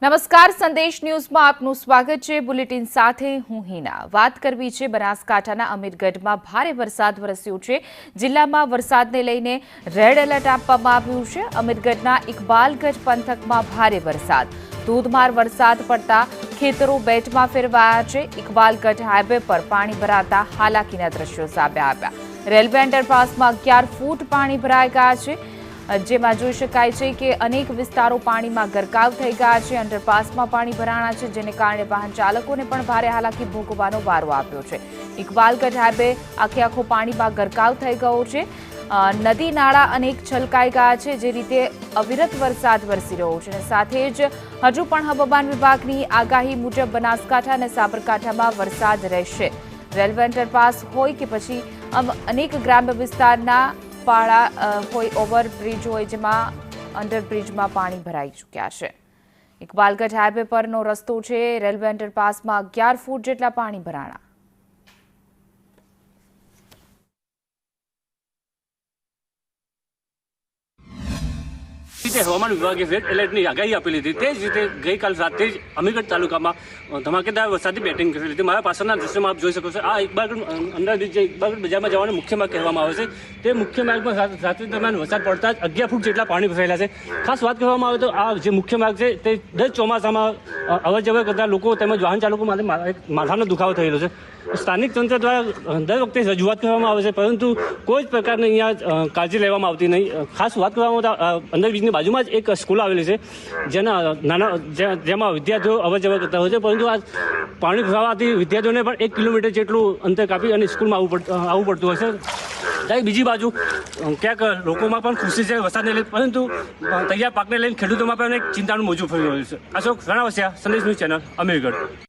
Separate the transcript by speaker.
Speaker 1: નમસ્કાર, સંદેશ ન્યૂઝમાં આપનું સ્વાગત છે। બુલેટિન સાથે હું હિના। વાત કરવી છે બનાસકાંઠાના અમીરગઢમાં ભારે વરસાદ વરસ્યો છે। જિલ્લામાં વરસાદને લઈને રેડ એલર્ટ આપવામાં આવ્યું છે। અમીરગઢના ઇકબાલગઢ પંથકમાં ભારે વરસાદ, ધોધમાર વરસાદ પડતા ખેતરો બેટમાં ફેરવાયા છે। ઇકબાલગઢ હાઈવે પર પાણી ભરાતા હાલાકીના દ્રશ્યો સામે આવ્યા। રેલવે અંડરપાસમાં 11 ફૂટ પાણી ભરાઈ ગયા છે, જેમાં જોઈ શકાય છે કે અનેક વિસ્તારો પાણીમાં ગરકાવ થઈ ગયા છે। અંડરપાસમાં પાણી ભરાણા છે, જેને કારણે વાહન ચાલકોને પણ ભારે હાલાકી ભોગવવાનો વારો આવ્યો છે। ઇકબાલગઢ હાઈવે આખો પાણીમાં ગરકાવ થઈ ગયો છે। નદી નાળા અનેક છલકાઈ ગયા છે, જે રીતે અવિરત વરસાદ વરસી રહ્યો છે। અને સાથે જ હજુ પણ હવામાન વિભાગની આગાહી મુજબ બનાસકાંઠા અને સાબરકાંઠામાં વરસાદ રહેશે। રેલવે અંડરપાસ હોય કે પછી અનેક ગ્રામ્ય વિસ્તારના પાળા હોય, ઓવરબ્રિજ હોય, જેમાં અંડરબ્રિજમાં પાણી ભરાઈ ચૂક્યા છે। ઇકબાલગઢ હાઈવે પરનો રસ્તો છે, રેલવે અંડરપાસમાં 11 ફૂટ જેટલા પાણી ભરાણા।
Speaker 2: હવામાન વિભાગે રેડ એલર્ટની આગાહી આપેલી હતી। તે જ રીતે ગઈકાલ રાતે જ અમીરગઢ તાલુકામાં ધમાકેદાર વરસાદી બેટિંગ કરેલી હતી। મારા પાછળના દૃશ્યમાં આપ જોઈ શકો છો, આ ઇકબાલગઢ અંડરબ્રિજ જે ઇકબાલગઢ બજારમાં જવાનો મુખ્ય માર્ગ કહેવામાં આવે છે, તે મુખ્ય માર્ગમાં રાત્રિ દરમિયાન વરસાદ પડતા જ 11 ફૂટ જેટલા પાણી ભરાયેલા છે। ખાસ વાત કરવામાં આવે તો આ જે મુખ્ય માર્ગ છે તે દર ચોમાસામાં અવર જવર કરતા લોકો તેમજ વાહન ચાલકો માટે માથાનો દુખાવો થયેલો છે। સ્થાનિક તંત્ર દ્વારા દર વખતે રજૂઆત કરવામાં આવે છે, પરંતુ કોઈ જ પ્રકારની અહીંયા કાળજી લેવામાં આવતી નહીં। ખાસ વાત કરવામાં આવે તો અંડરબ્રિજની બાજુમાં જ એક સ્કૂલ આવેલી છે, જેમાં વિદ્યાર્થીઓ અવર જવર કરતા હોય છે, પરંતુ આ પાણી ભરાવાથી વિદ્યાર્થીઓને પણ 1 કિલોમીટર જેટલું અંતર કાપી અને સ્કૂલમાં આવવું પડતું હોય છે। ત્યારે બીજી બાજુ ક્યાંક લોકોમાં પણ ખુશી છે વરસાદને લઈને, પરંતુ તૈયાર પાકને લઈને ખેડૂતોમાં પણ એક ચિંતાનું મોજું ફરી રહ્યું છે। અશોક રણાવસિયા, સંદેશ ન્યૂઝ ચેનલ, અમીરગઢ।